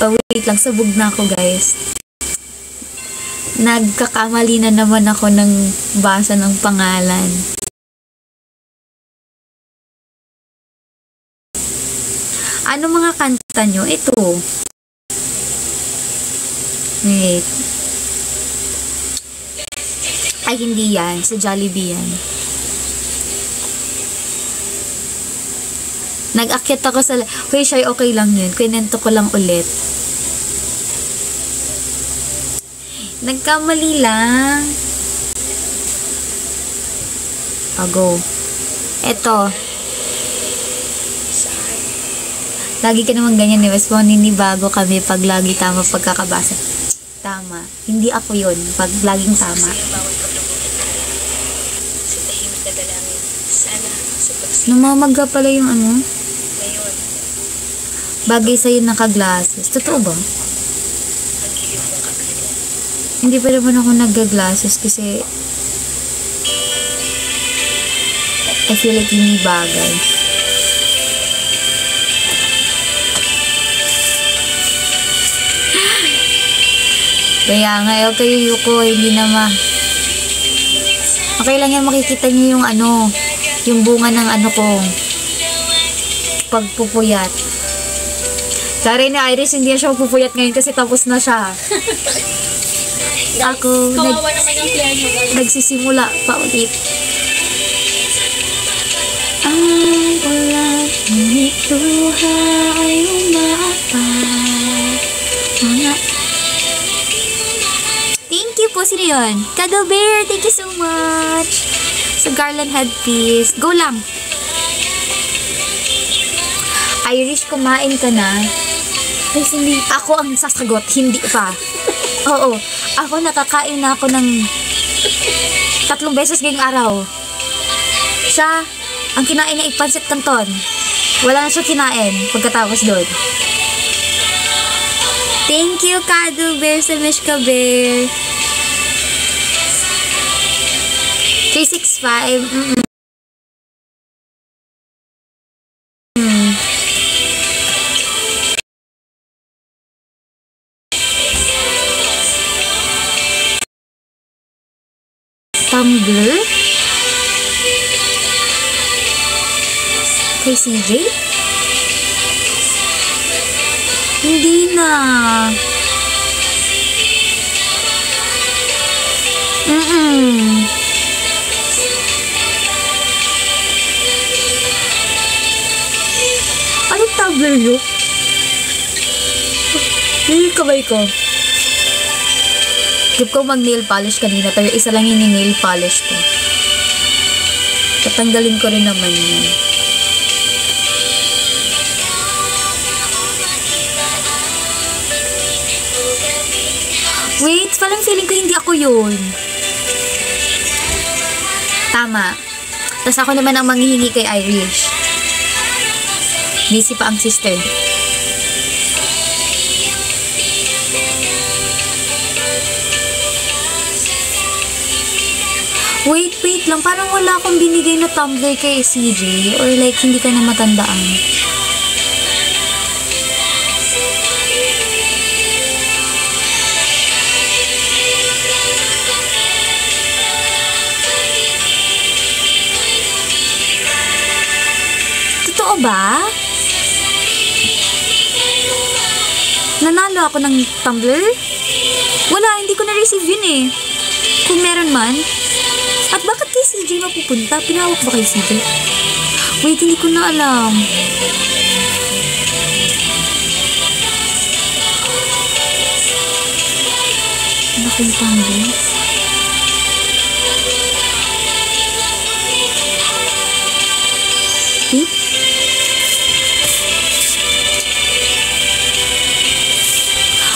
Oh, wait lang, sabog na ako guys. Nagkakamali na naman ako ng basa ng pangalan. Ano mga kanta nyo? Ito. Wait. Ay, hindi yan. Sa Jollibee yan. Nag-akyat ako sa... Hoy, Shy, okay lang yun. Kwento ko lang ulit. Nagkamali lang. Go. Eto. Lagi ka naman ganyan, Wes. Ninibago kami pag lagi tama pagkakabasa. Tama. Hindi ako yun. Pag laging tama. Namamagga pala yung ano. Bagay sa'yo naka-glasses. Totoo ba? Hindi pa naman ako nagga-glasses kasi I feel like hindi bagay. Kaya nga, okay, Yuko, hindi naman. Okay lang yan, makikita niyo yung ano, yung bunga ng ano ko. Pagpupuyat. Sorry na, Iris, hindi siya pupuyat ngayon kasi tapos na siya. Ako, nagsisimula pa ulit. Ang ulan, ngunit luha ay umaapay. Mga... Thank you po, sino yun? Cuddle Bear, thank you so much. Sa garland headpiece. Go lang. Irish, kumain ka na? Ay, hindi. Ako ang sasagot, hindi pa. Oo. Ako nakakain na ako ng 3 beses ngayong araw. Siya, ang kinain niya ipansit canton. Wala na siya kinain pagkatapos doon. Thank you, Cuddle Bear sa Mishka Bear. 365. Tumblr? Kay CJ? Hindi na. Anong Tumblr yun? Yung kamay ko. Gip ko mag-nail polish kanina, pero isa lang yung nail polish ko. Tatanggalin ko rin naman yun. Wait, parang feeling ko hindi ako yun. Tama. Tapos ako naman ang manghihingi kay Irish. Busy pa ang sister. Wait lang. Parang wala akong binigay na tumbler kay CJ. Or like, hindi ka na matandaan. Totoo ba? Nanalo ako ng tumbler? Wala, hindi ko na-receive yun eh. Kung meron man. At bakit kay CJ mapupunta? Pinawak ba kay CJ? Wait, hindi ko na alam. Ano kung tumbler? Wait.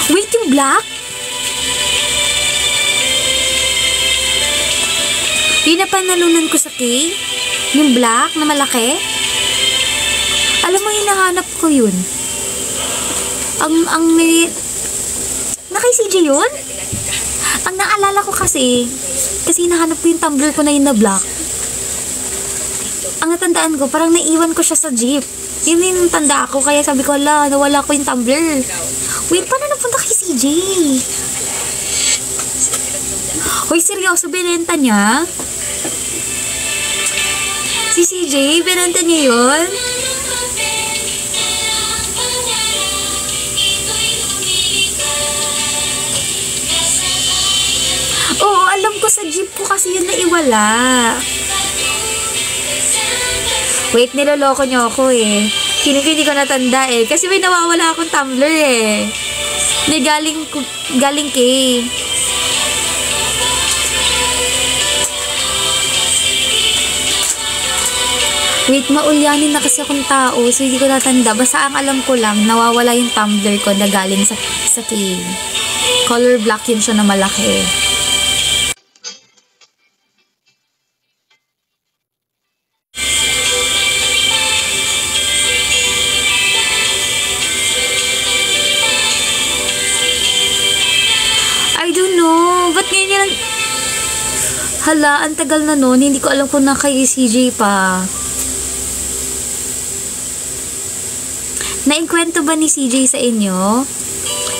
Wait, yung black? Yun na panalunan ko sa K? Yung black na malaki? Alam mo, hinahanap ko yun. Ang may... Na kay CJ yun? Ang naalala ko kasi hinahanap ko yung tumbler ko na yun na black. Ang natandaan ko, parang naiwan ko siya sa jeep. Yun yung tanda ko, kaya sabi ko, nawala ko yung tumbler. Wait, paano napunta kay CJ? Hoy, seryoso, binenta niya? Si CJ, binenta niya yun? Oo, alam ko sa jeep ko kasi yun naiwala. Wait, niloloko niyo ako eh. Hindi ko natanda eh. Kasi may nawawala akong tumbler eh. Galing kay. Wait, maulyanin na kasi akong tao, so hindi ko natanda. Basta ang alam ko lang, nawawala yung tumbler ko na galing sa kay. Color black yun siya na malaki. I don't know. Ba't ngayon yan? Hala, ang tagal na nun. Hindi ko alam kung na kay CJ pa. Nainkwento ba ni CJ sa inyo?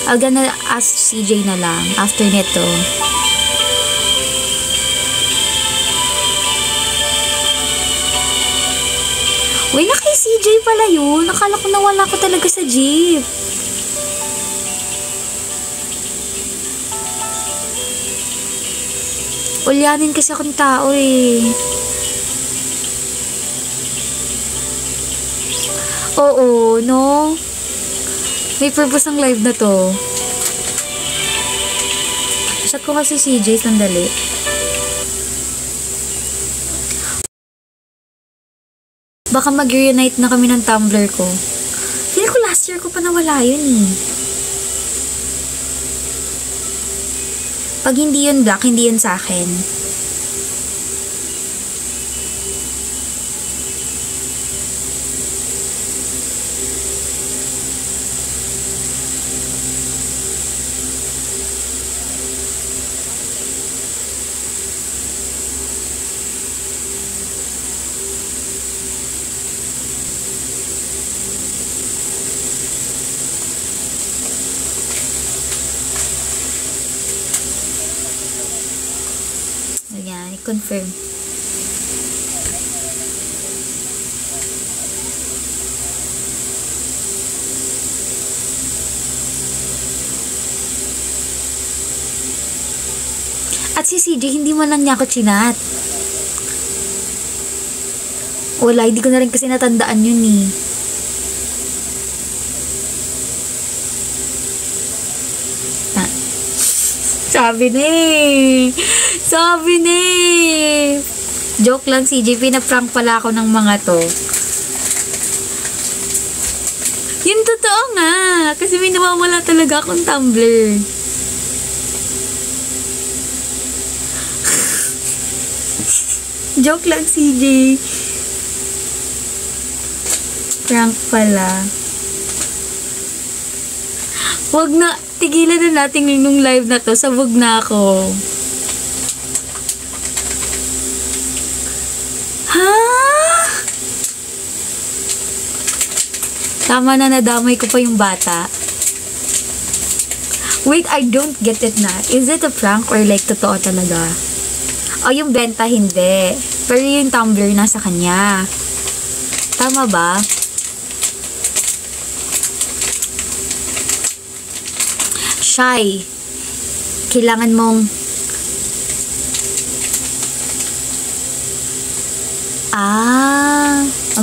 I'll gonna ask CJ na lang after nito. Uy, na kay CJ pala yun. Nakala ko nawala ko talaga sa jeep. Ulyanin kasi akong tao eh. Oo, no? May purpose ang live na to. Chat ko kasi CJ, sandali. Baka mag-reunite na kami ng Tumblr ko. Feel ko last year ko pa nawala yun eh. Pag hindi yun black, hindi yun sa akin. Ayan, i-confirm. At si CJ, hindi mo lang niya ako chinat. Wala, hindi ko na rin kasi natandaan yun eh. Sabi na eh. Sabi na eh. Joke lang, CJ. Pinaprank pala ako ng mga to. Yun totoo nga. Kasi may nawawala talaga akong tumbler. Joke lang, CJ. Prank pala. Wag na. Tigilan na natin nung live na to. Sabog na ako. Ha? Tama na, nadamay ko pa yung bata. Wait, I don't get it na. Is it a prank or like totoo talaga? O yung benta, hindi. Pero yung tumbler nasa kanya. Tama ba? Shy. Kailangan mong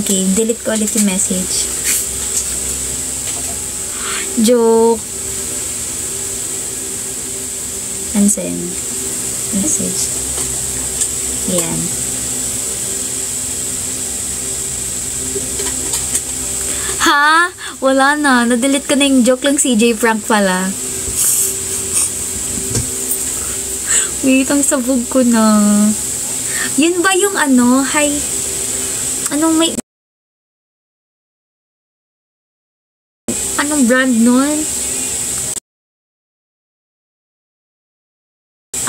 okay. Delete ko ulit yung message. Joke. Unsend. Message. Ayan. Ha? Wala na. Na-delete ko na yung joke lang, CJ. Prank pala. Wait, ang sabog ko na. Yun ba yung ano? Hi. Anong may... Anong brand nun?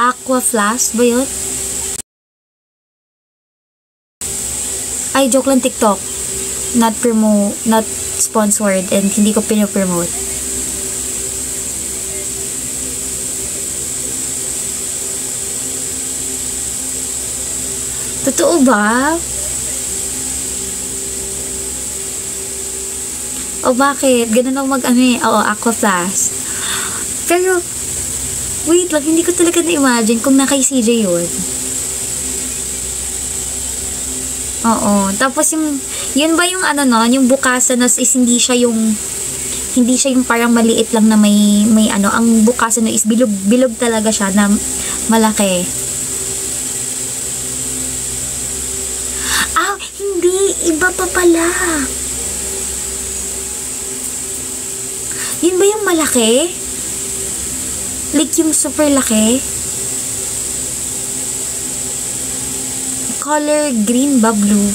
Aqua Flash ba yun? Ay, joke lang, TikTok. Not sponsored and hindi ko pinopromote. Totoo ba? O bakit? Ganun ako mag-ano eh. Oo, aqua flash. Pero, wait lang, hindi ko talaga na-imagine kung na kay CJ yun. Oo. Tapos yun ba yung ano no, yung bukasan na is hindi siya yung parang maliit lang na may ano, ang bukasan na is bilog talaga siya na malaki. Ah, hindi, iba pa pala. Yun ba yung malaki? Like yung super laki? Color green ba blue?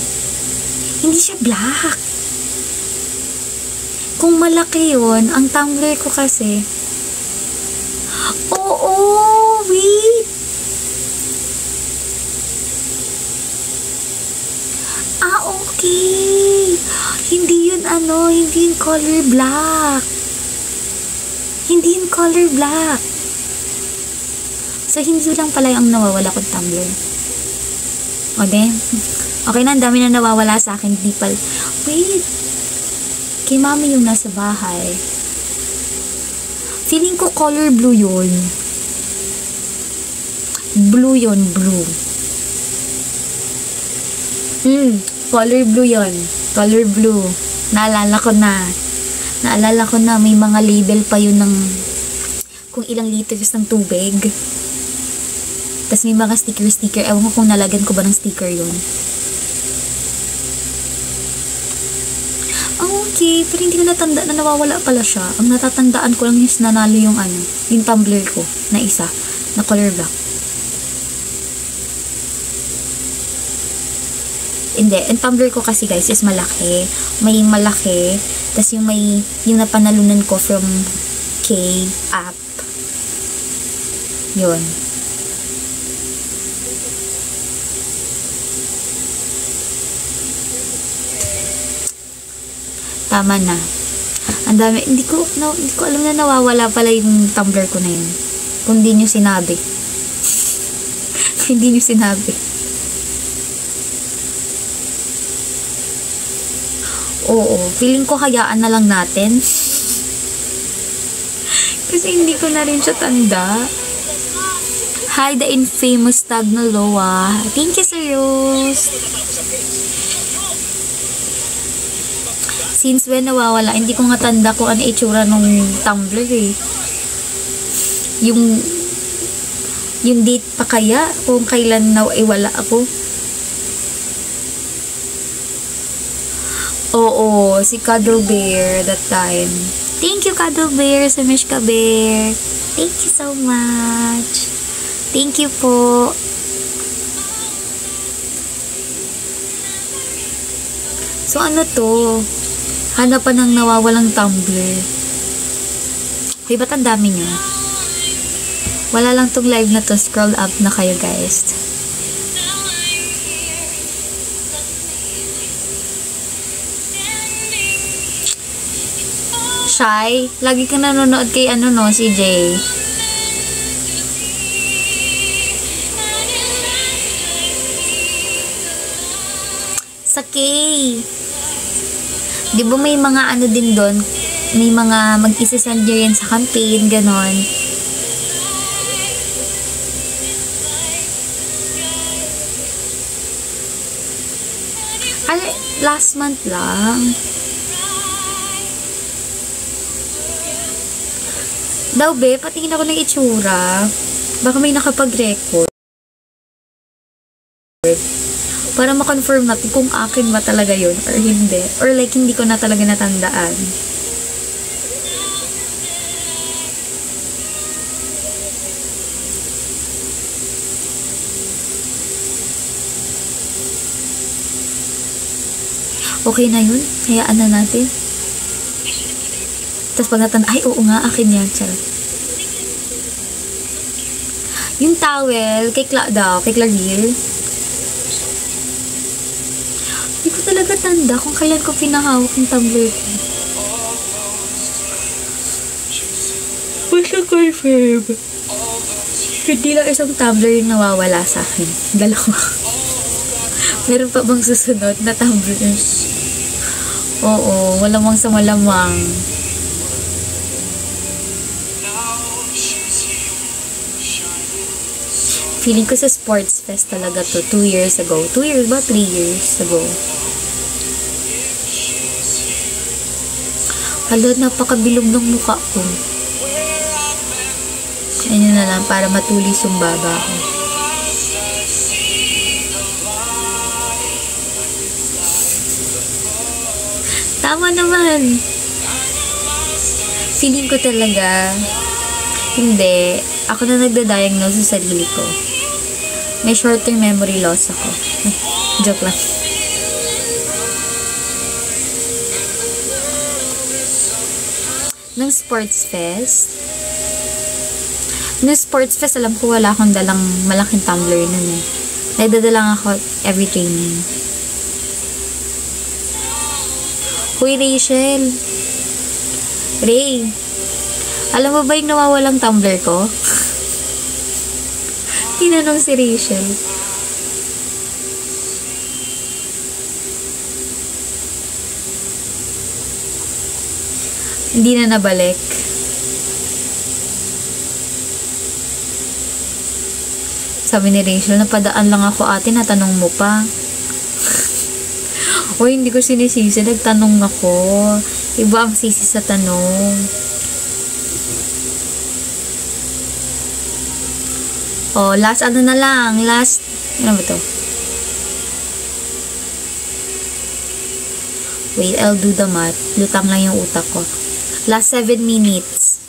Hindi siya black. Kung malaki yun, ang tumbler ko kasi. Oo, wait. Ah, okay. Hindi yun ano, hindi yun color black. Hindi yun color black. So, hindi lang pala yung nawawala kong tumbler. O din. Okay na, ang dami na nawawala sa akin. Di pala. Wait. Kay mami yung nasa bahay. Feeling ko color blue yun. Blue yun, blue. Color blue yun. Color blue. Naalala ko na may mga label pa yun ng kung ilang liters ng tubig. Tapos may mga sticker. Ewan ko kung nalagyan ko ba ng sticker yun. Okay, pero hindi ko natanda na nawawala pala siya. Ang natatandaan ko lang yung nanalo yung tumbler ko na isa, na color black. Hindi, ang tumbler ko kasi guys is malaki. May malaki, tapos yung napanalunan ko from K app. Yun. Tama na. Ang dami, hindi ko alam na nawawala pala yung tumbler ko na yun. Kung di nyo sinabi. Hindi nyo sinabi. Oo, feeling ko hayaan na lang natin. Kasi hindi ko na rin siya tanda. Hi, the infamous Tagnoloa. Thank you, Sir Rose. Since when nawawala, hindi ko nga tanda kung ano itsura nung tumbler eh. Yung date pa kaya, kung kailan nawawala ako. Oo, si Cuddle Bear that time. Thank you, Cuddle Bear, sa Mishka Bear. Thank you so much. Thank you po. So, ano to? Hanapan ng nawawalang tumbler. Hoy, ba't ang dami nyo? Wala lang tong live na to. Scroll up na kayo, guys. Shy? Lagi kang nanonood kay CJ. Sa K. Di ba may mga din doon? May mga mag-isisend nyo yan sa campaign, ganon. Ay, last month lang. Daw be, patingin ako ng itsura. Baka may nakapag-record. Para ma-confirm natin kung akin ba talaga yun or hindi. Or like, hindi ko na talaga natandaan. Okay na yun. Hayaan na natin. Tapos pag natanda, ay oo nga, akin yan. Charot. Yung towel, kay Claril. Hindi ko talaga tanda kung kailan ko pinahawak yung tumbler ko. Basta confirm. Hindi lang isang tumbler yung nawawala sa akin. Dalawa. Meron pa bang susunod na tumblers? Oo, malamang sa malamang. Feeling ko sa sports fest talaga to. 2 years ago. 2 years ba? 3 years ago. Hala, napakabilog ng mukha ko. Ayun na lang, para matulis yung baba ko. Tama naman. Feeling ko talaga, hindi. Ako na nagda-diagnose sa sarili ko. May short-term memory loss ako. Joke lang. Nung sports fest, alam ko wala akong dalang malaking tumbler nun eh. Nagdadalang ako every training. Hoy, Rachel. Ray. Alam mo ba yung nawawalang tumbler ko? Tinanong si Rachel. Hindi na nabalik. Sabi ni Rachel, napadaan lang ako ate, natanong mo pa. O hindi ko sinisisi, nagtanong ako. Iba ang sisi sa tanong. O, last ano na lang, last, ano ba to? Wait, I'll do the math. Lutang lang yung utak ko. Last 7 minutes.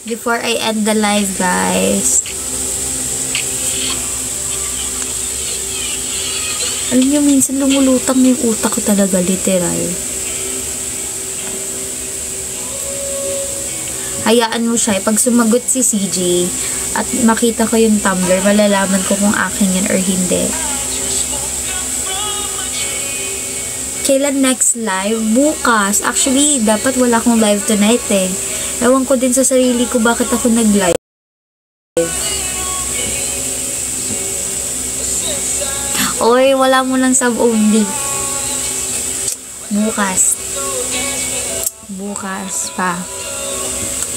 Before I end the live, guys. Alam nyo, minsan lumulutang na yung utak ko talaga, literal. Hayaan mo siya. Pag sumagot si CJ at makita ko yung tumbler, malalaman ko kung akin yan or hindi. Kailan next live? Bukas. Actually, dapat wala akong live tonight eh. Ewan ko din sa sarili ko bakit ako nag-live. Oy, wala mo lang sub only. Bukas. Bukas pa.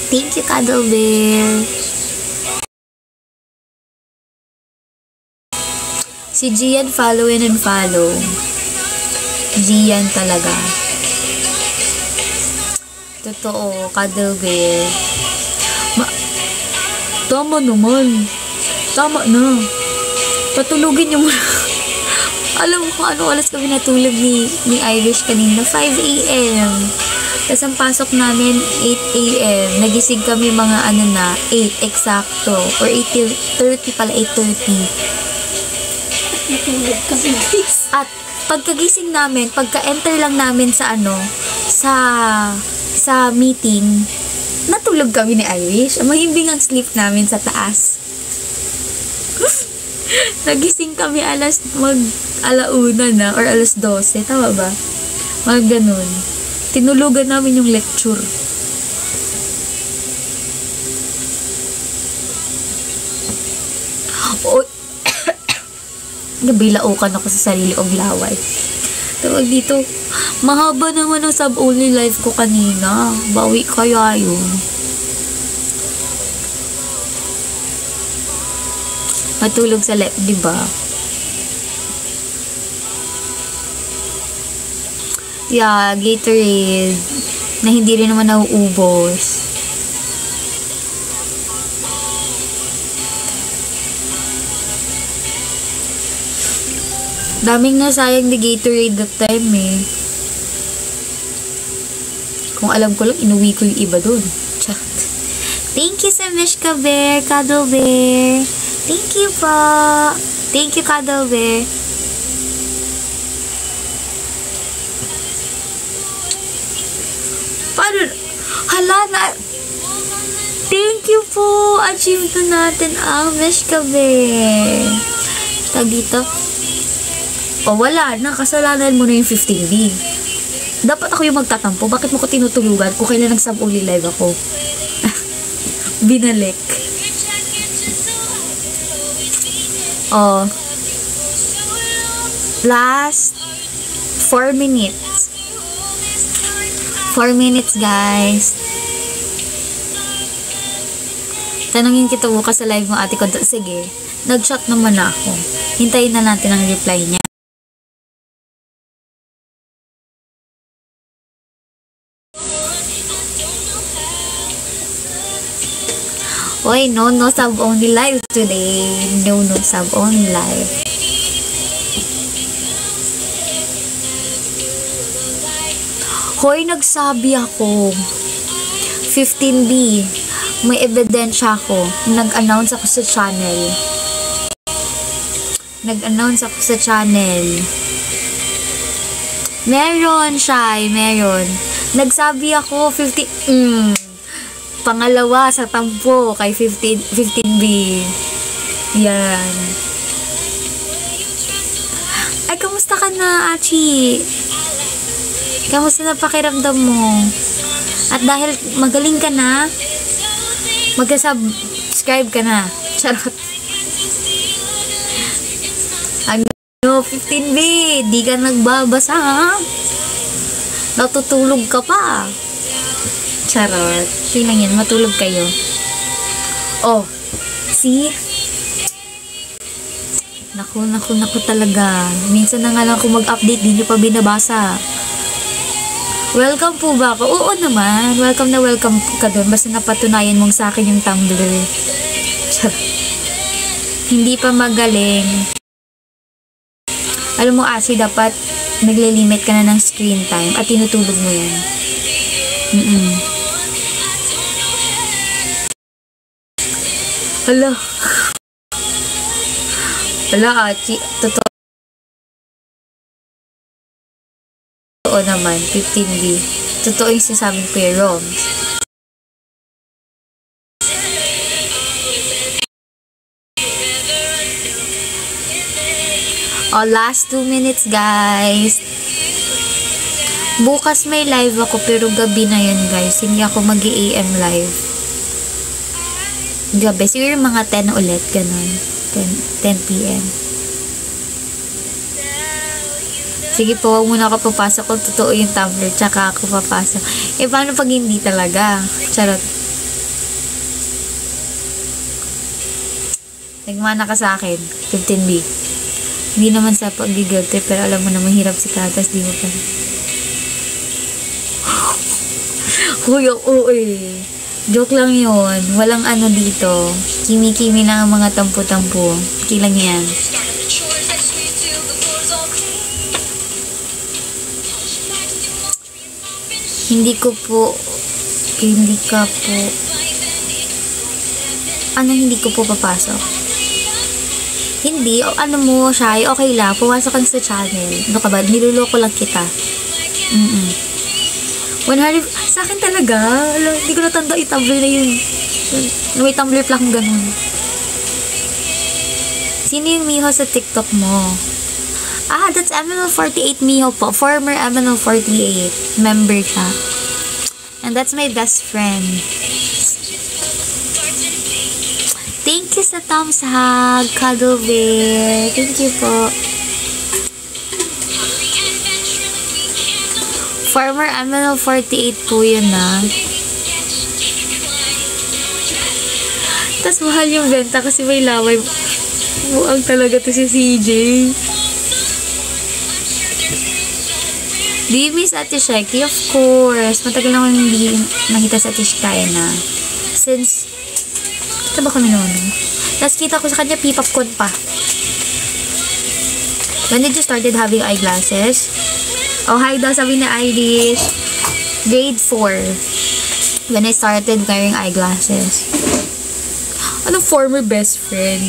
Thank you, Cuddle Bear. Si Gian, follow in and follow. Gian talaga. Totoo, Cuddle Bear. Tama naman. Tama na. Patulugin yung alam mo kung ano oras kami natulog ni Irish kanina? 5 a.m. Tapos ang pasok namin 8 a.m. Nagising kami mga ano na 8 eksakto. Or 8:30 pala, 8:30. Natulog kami. At pagkagising namin, pagka-enter lang namin sa ano, sa meeting, natulog kami ni Irish. Mahimbing ang sleep namin sa taas. Nagising kami alauna na or 12:00, tama ba? Mga ganun. Tinulugan namin yung lecture. Oh, nabilaukan ako sa sarili kong laway. Tawag dito, mahaba naman ang sub-only life ko kanina. Bawi kaya yun. Matulog sa left, di ba? Yeah, Gatorade na hindi rin naman nauubos. Daming nasayang ni Gatorade that time eh. Kung alam ko lang, inuwi ko yung iba dun. Chat. Thank you sa Mishka Bear, Cuddle Bear. Thank you po. Thank you, Cuddle Bear. Paano? Hala na. Thank you po. Achieve na natin ang Mishka Bear. Tag dito. O wala na. Kasalanan mo na yung 15B. Dapat ako yung magtatampo. Bakit mo ko tinutulugan kung kailan nagsab-only live ako? Binalik. Oh. last 4 minutes. 4 minutes, guys. Tanungin kita bukas sa live mo, ate ko. Sige, nag-shot naman ako. Hintayin na natin ang reply niya. Oy, no sub only live today. No sub only live. Hoy, nagsabi ako. 15B. May ebidensya ako. Nag-announce ako sa channel. Meron siya, meron. Nagsabi ako 50. Pangalawa sa tampo kay 15B. Yan. Ay, kamusta ka na, Achi? Kamusta na pakiramdam mo? At dahil magaling ka na, mag-subscribe ka na. Charot. Ano, 15B, di ka nagbabasa, ha? Natutulog ka pa. Charot. Tingnan yan, matulog kayo. Oh, see? Naku talaga. Minsan na nga lang kung mag-update, di nyo pa binabasa. Welcome po ba ako? Oo naman. Welcome ka doon. Basta napatunayan mong sa akin yung Tumblr. Hindi pa magaling. Alam mo, Asi, dapat nagle-limit ka na ng screen time at tinutulog mo yan. Hala, Achi. Totoo naman, 15B. Totoo yung sinasabi ko yung wrong. Oh, last 2 minutes, guys. Bukas may live ako, pero gabi na yun, guys. Hindi ako mag-AM live. Gabi. Siguro mga 10 ulit, ganun. 10 PM. Sige po, huwag muna ako papasok kung totoo yung Tumblr, tsaka ako papasok. Eh, paano pag hindi talaga? Charot. Nagmana ka sa akin, 15B. Hindi naman sa pag-guilty, pero alam mo na mahirap si Katas, di mo pa. Huy, oo eh. Joke lang yun. Walang ano dito. Kimi-kimi lang ang mga tampo-tampo. Kilang yan. Hindi ka po papasok? Hindi, ano mo, Shy, okay lang, pumasok ka sa channel. Ano ka ba? Niluloko lang kita. 100, sa akin talaga, hindi ko natanda yung Tumblr na yun. May Tumblr pa akong ganun. Sino yung Miho sa TikTok mo? Ah, that's MNL48 Miho po. Former MNL48 member siya. And that's my best friend. Thank you sa thumbs hug, Cuddle Bear. Thank you po. Former MNL48 po yun, na. Tas mahal yung benta kasi may laway. Buang talaga to si CJ. Do you miss Ate Sheki? Of course. Matagal naman hindi nakita sa Ate Sheki na. Since, kita ba kami noon? Tapos kita ko sa kanya, P-Popcorn pa. When did you started having eyeglasses? Oh, hi daw, sabi na Irish. Grade 4. When I started wearing eyeglasses. Anong former best friend?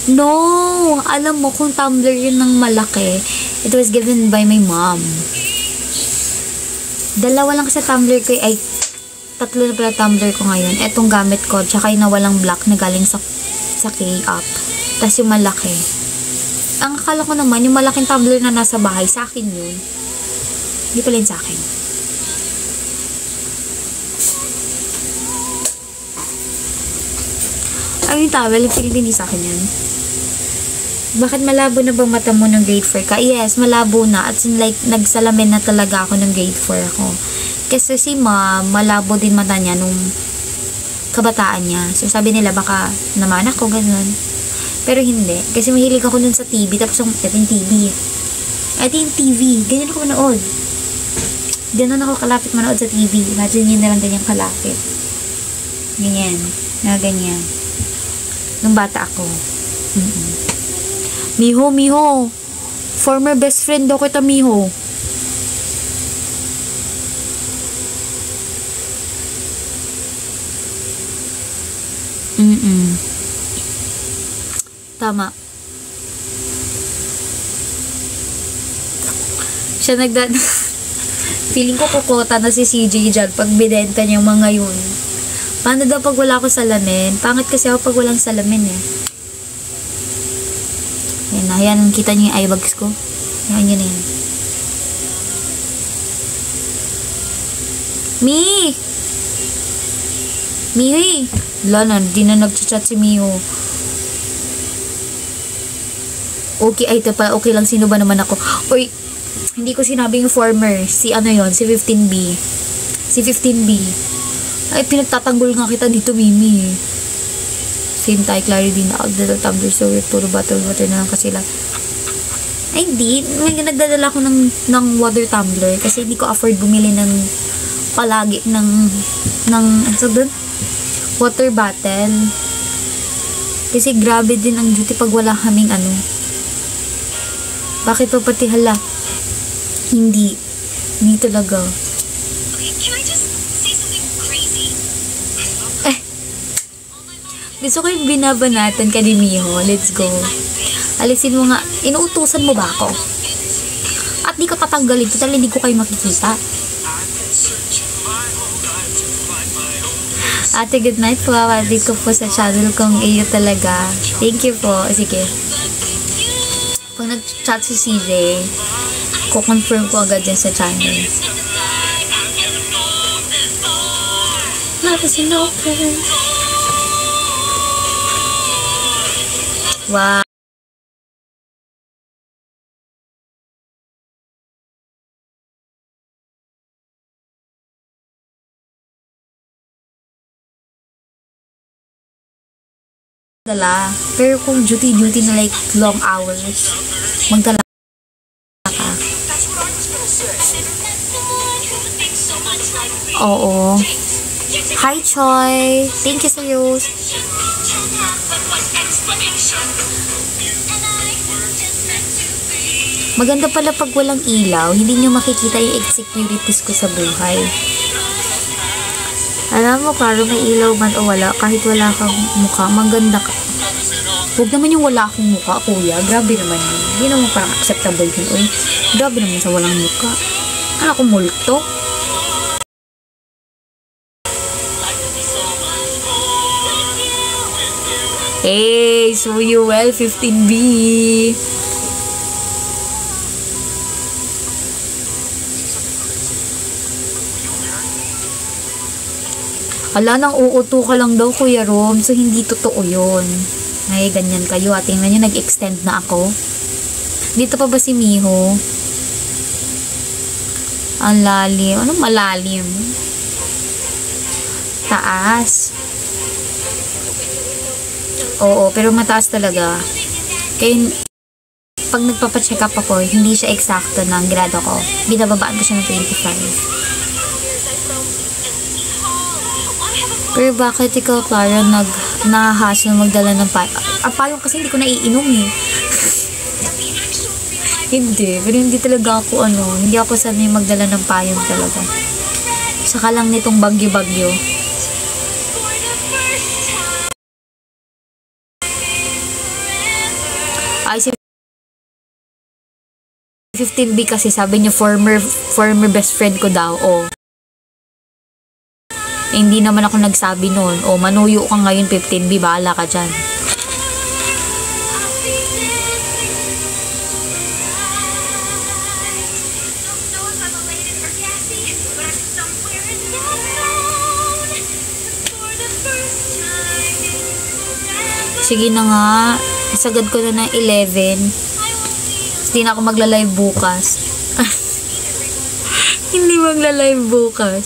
No! Alam mo, kung Tumblr yun ng malaki, it was given by my mom. Dalawa lang sa Tumblr ko, ay, tatlo na pala Tumblr ko ngayon. Etong gamit ko, tsaka yung nawalang black na galing sa K-up. Tapos yung malaki. Ang akala ko naman, yung malaking Tumblr na nasa bahay, sa akin yun. Hindi pala yun sa akin. Ay, yung towel, yung feeling sa akin yan. Bakit malabo na bang mata mo ng grade 4 ka? Yes, malabo na. At like, nagsalamin na talaga ako ng grade 4 ako. Kasi si mom, malabo din mata niya nung kabataan niya. So, sabi nila, baka naman ako, ganun. Pero hindi. Kasi mahilig ako dun sa TV. Tapos, ito yung TV. Ito yung TV. Ganyan ako manood. Ganun ako kalapit manood sa TV. Imagine yun na lang ganyan kalapit. Ganyan. Na ganyan. Nung bata ako. Miho. Former best friend daw kita, Miho. Tama. Siya feeling ko kukota na si CJ dyan pag binenta niya mga yun. Paano daw pag wala ako salamin? Pangit kasi ako pag walang salamin eh. Yan na. Yan. Kita niyo yung eye bags ko. Yan yun na yan. Mihi! Wala na. Di na nag-chat si Miho. Okay. Ay, pa. Okay lang. Sino ba naman ako? Uy! Hindi ko sinabi yung former. Si ano yon, si 15B. Si 15B. Ay, pinagtatanggol nga kita dito, Mimi. Same tayo, Clary din na outdoor tumbler, so we're puro bottle water na lang kasi lang. Ay, hindi. Nagdadala ko ng water tumbler kasi hindi ko afford bumili ng palagi ng ano doon? Water bottle. Kasi grabe din ang duty pag wala kaming ano. Bakit pa pati hala? Hindi talaga. Okay, can I just say something crazy? Gusto ko yung binabanatan ka ni Miho. Let's go. Alisin mo nga. Inuutusan mo ba ako? At di ko tatanggalin. Total, hindi ko kayo makikita. Ate, good night po. Awadid ko po sa channel kong iyo talaga. Thank you po. Sige. Pag nag-chat si CJ, ko-confirm ko agad yan sa channel. Love is an open. Wow. Dala. Pero kung duty na like long hours, magdala ka. Oo. Hi, Choi. Thank you, Serious. Maganda pala pag walang ilaw, hindi nyo makikita yung insecurities ko sa buhay. Alam mo, Karo, may ilaw man o wala, kahit wala kang mukha, maganda ka. Huwag naman yung wala akong mukha, kuya. Grabe naman yun. Hindi naman parang acceptable yun. Uy, grabe naman sa walang mukha. Ano ako, multo? Hey, so you well, 15B. Ala, nang uuto ka lang daw, Kuya Rom. So, hindi totoo yun. Ay, ganyan kayo. Tingnan nyo, nag-extend na ako. Dito pa ba si Miho? Ang lalim. Anong malalim? Taas. Oo, pero mataas talaga. Kaya, pag nagpapacheck up ako, hindi siya eksakto ng grado ko. Binababaan ko siya ng 25. Pero bakit ikaw, Clara, nahahas na magdala ng payong? Ang payong kasi hindi ko naiinom eh. Hindi. Pero hindi talaga ako hindi ako sanay magdala ng payong talaga. Saka lang nitong bagyo-bagyo. Ay, si 15B kasi sabi niyo former best friend ko daw. Oh. Eh, hindi naman ako nagsabi nun. O, manuyo ka ngayon, 15B. Bahala ka dyan. Sige na nga. Sagad ko na ng 11. Hindi na ako magla-live bukas. Hindi magla-live bukas.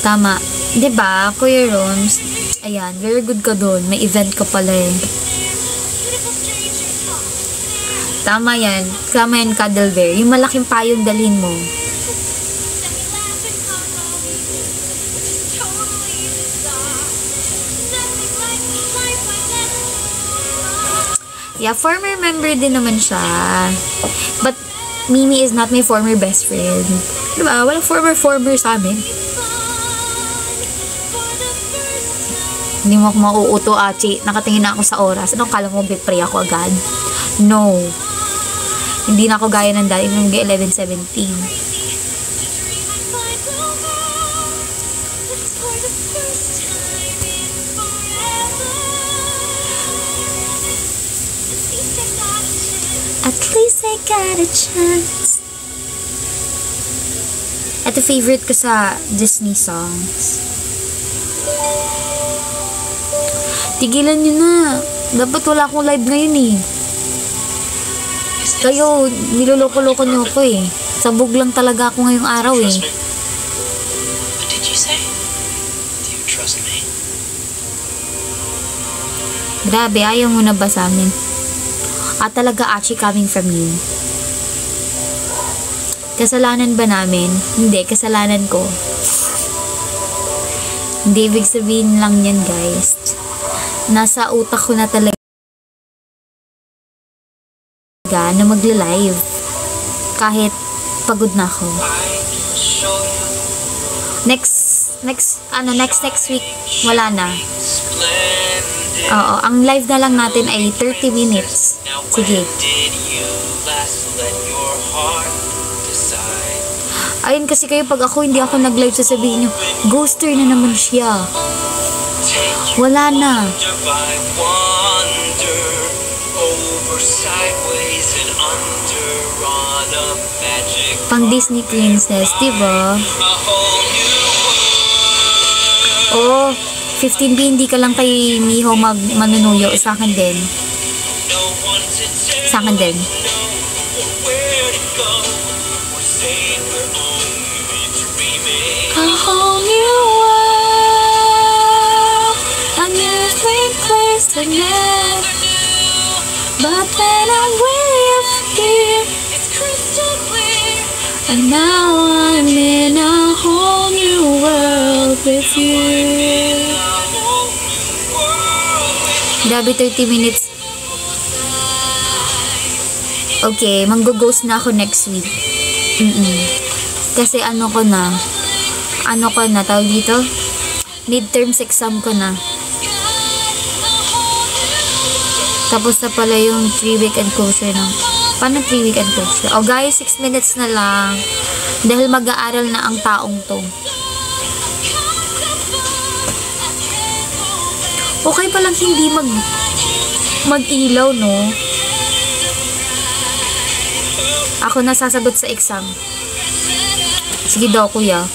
Tama. Diba, Kuya Roms? Ayan, very good ka doon. May event ka pala eh. Tama yan. Tama yan, Cuddle Bear. Yung malaking payong dalhin mo. Yeah, former member din naman siya. But, Mimi is not my former best friend. Diba? Walang former sa amin. Hindi mo ako mauuto, Achi. Nakatingin na ako sa oras. Anong kala mo, pray ako agad? No. Hindi na ako gaya ng dati nung 11-17. At least I got a chance. Ito favorite ko sa Disney songs. Tigilan nyo na. Dapat wala akong live ngayon eh. Kayo, niloloko-loko nyo ako eh. Sabog lang talaga ako ngayong araw eh. What did you say? Do you trust me? Grabe, ayaw mo na ba sa amin? At talaga, Achi, coming from you. Kasalanan ba namin? Hindi, kasalanan ko. Hindi, ibig sabihin lang yan, guys. Nasa utak ko na talaga na magla-live. Kahit pagod na ako. Next week, wala na. Oo, ang live na lang natin ay 30 minutes. Sige. Ayun kasi kayo, pag ako hindi ako nag-live, sasabihin nyo, ghoster na naman siya. Wala na. Pang Disney princess, diba? Oh, 15B, hindi ka lang kay Miho manunuyo. Sa akin din. Sa akin din. A whole new world, a new sweet place to live. But then I'm way up here, it's crystal clear, and now I'm in a whole new world with you. Grabe, 30 minutes. Okay, manggo-ghost na ako next week. Kasi ano ko na, tawag dito? Midterms exam ko na. Tapos na pala yung 3-week and closure na. Paano 3-week and closure? Oh guys, 6 minutes na lang. Dahil mag-aaral na ang taong to. Okay palang hindi mag-ilaw, no? Ako na sasagot sa exam. Sige daw, kuya.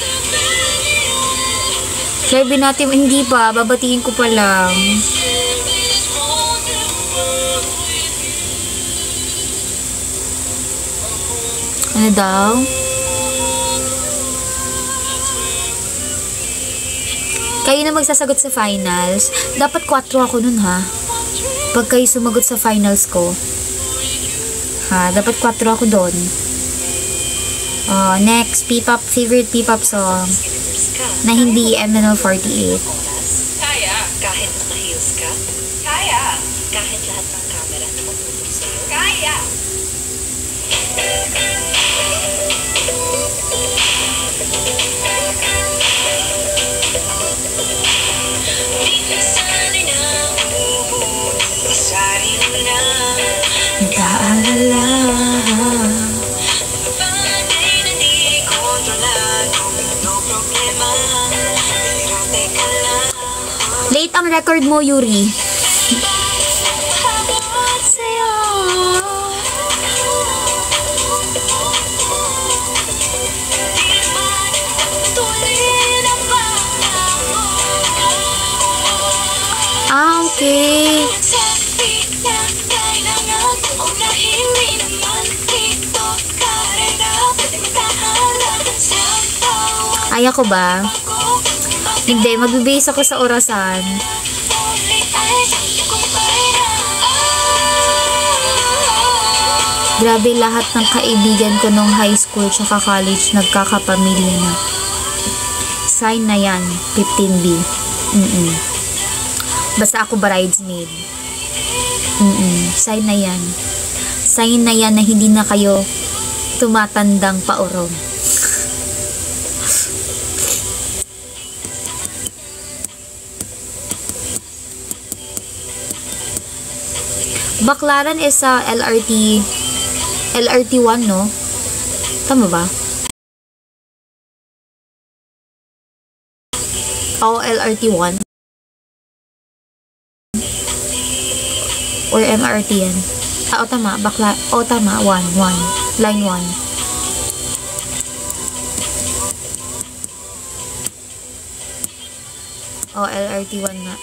Live natin, hindi pa. Babatiin ko pa lang. Ano daw? Kayo na magsasagot sa finals. Dapat 4 ako nun, ha? Pag kayo sumagot sa finals ko. Ha? Dapat 4 ako doon. Next, P-pop, favorite P-pop song na hindi MNL48. Kaya. Kahit naka-heels ka. Kaya. Kahit lahat ng camera nakatutok sa'yo. Kaya. Nag-aalala. Late ang record mo, Yuri. Okay. Kaya ko ba? Hindi, magbibase ako sa orasan. Grabe, lahat ng kaibigan ko nung high school tsaka college nagkakapamilya na. Sign na yan, 15B. Basta ako bridesmaid. Sign na yan. Sign na yan na hindi na kayo tumatandang paurong. Baclaran is sa LRT 1, no? Tama ba? O LRT 1 or MRT yan? O tama, tama, 1 line 1. O LRT 1 nga.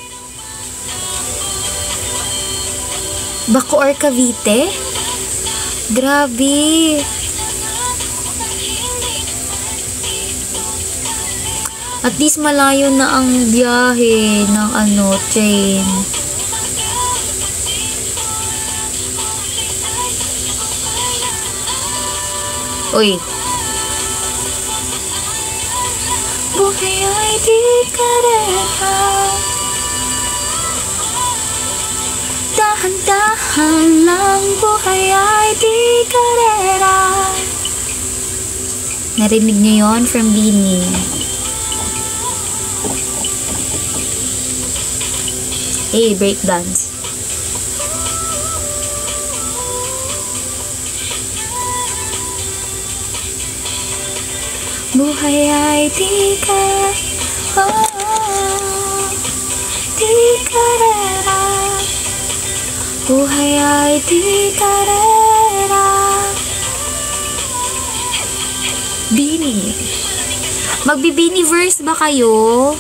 Bacoor, Cavite? Grabe. At least malayo na ang biyahe ng train. Uy. Buhay ay di karera. Dahan-dahan lang, buhay ay di karera. Narinig niyo yun from Bini. Breakdance. Buhay ay di karera. Buhay ay di karera. Bini. Magbi-Bini verse ba kayo?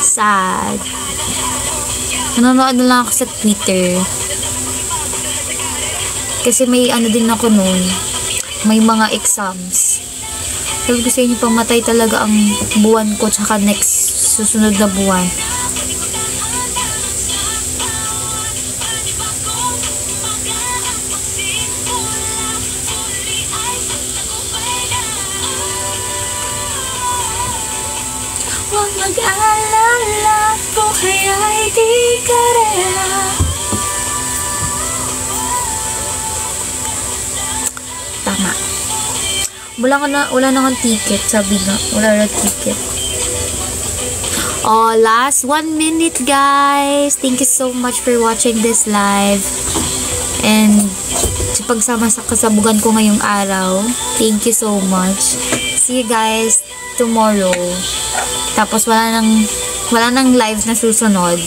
Sad. Nanonood na lang ako sa Twitter. Kasi may din ako noon. May mga exams. Sabi ko sa inyo, pamatay talaga ang buwan ko tsaka next susunod na buwan. Huwag mag-alala, buhay ay di karera. Tama. Wala na ng ticket, sabi nga. Wala na ticket. Oh, last 1 minute, guys. Thank you so much for watching this live. And sa pagsama sa kasabugan ko ngayong araw, thank you so much. See you guys tomorrow. Tapos wala nang live na susunod.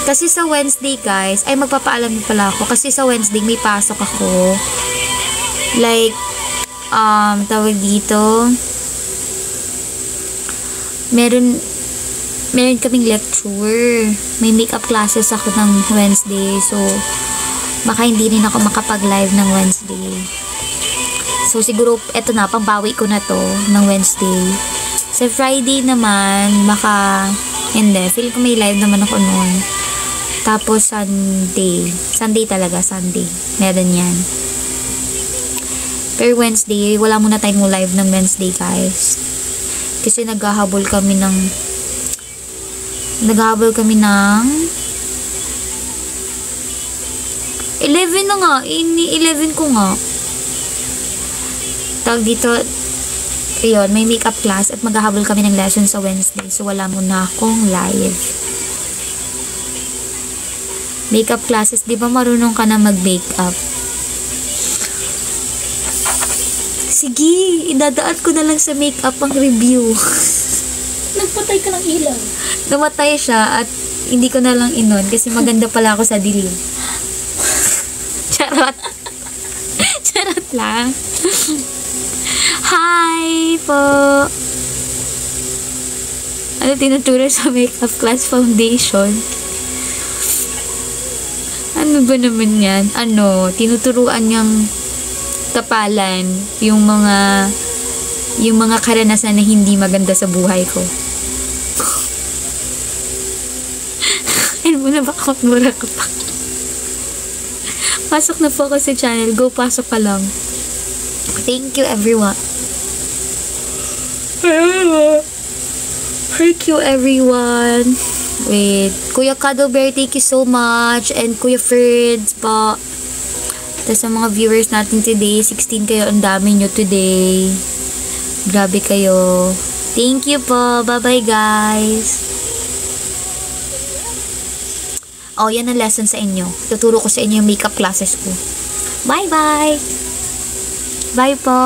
Kasi sa Wednesday, guys, ay magpapaalam pala ako. Kasi sa Wednesday may pasok ako. Like, tawag dito. Meron kaming lecture. May makeup classes ako ng Wednesday. So, baka hindi rin ako makapag-live ng Wednesday. So, siguro, eto na, pambawi ko na to ng Wednesday. Sa Friday naman, baka, hindi. Feel ko may live naman ako noon. Tapos, Sunday talaga, Sunday. Meron yan. Pero Wednesday, wala muna tayong live ng Wednesday, guys. Kasi naghahabol kami ng 11 na nga. 11 ko nga. Tawag dito, yun, may makeup class at maghahabol kami ng lesson sa Wednesday. So, wala muna akong live. Makeup classes, di ba marunong ka na mag-makeup? Sige, idadaan ko na lang sa makeup ang review. Nagpatay ka ng ilaw. Namatay siya at hindi ko na lang inon kasi maganda pala ako sa dilim. Charot. Charot lang. Hi po! Ano tinuturo sa makeup class foundation? Ano ba naman yan? Ano, tinuturuan niyang kapalan yung mga karanasan na hindi maganda sa buhay ko. Ano mo na ba ako? Mura ka pa. Pasok na po ako sa channel. Go, pasok ka lang. Thank you, everyone. Thank you, everyone. Wait. Kuya Cuddlebear, thank you so much. And Kuya Ferds po. Tapos sa mga viewers natin today, 16 kayo. Ang dami nyo today. Grabe kayo. Thank you po. Bye-bye, guys. Oh, yan ang lesson sa inyo. Tuturo ko sa inyo yung makeup classes ko. Bye-bye. Bye po.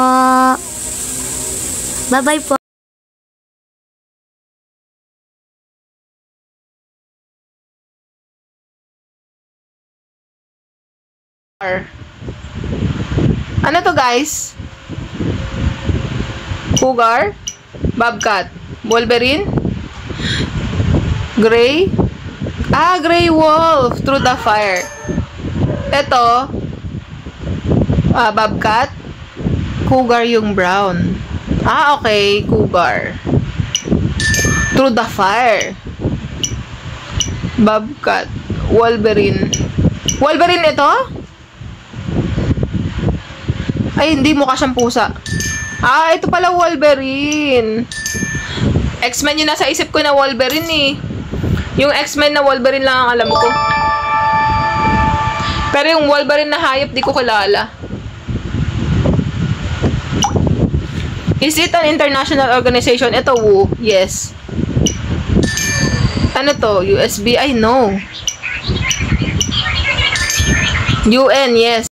Bye-bye po. Ano to, guys? Cougar? Bobcat? Wolverine? Gray? Gray Wolf through the fire. Ito, Bobcat. Cougar yung brown. Okay, Cougar. Through the fire. Bobcat. Wolverine. Wolverine ito? Ay, hindi, mukha siyang pusa. Ito pala Wolverine. X-Men yung nasa isip ko na Wolverine eh. Yung X-Men na Wolverine lang ang alam ko. Pero yung Wolverine na hayop, di ko kilala. Is it an international organization? Ito, WHO. Yes. Ano to? USB? I know. UN, yes.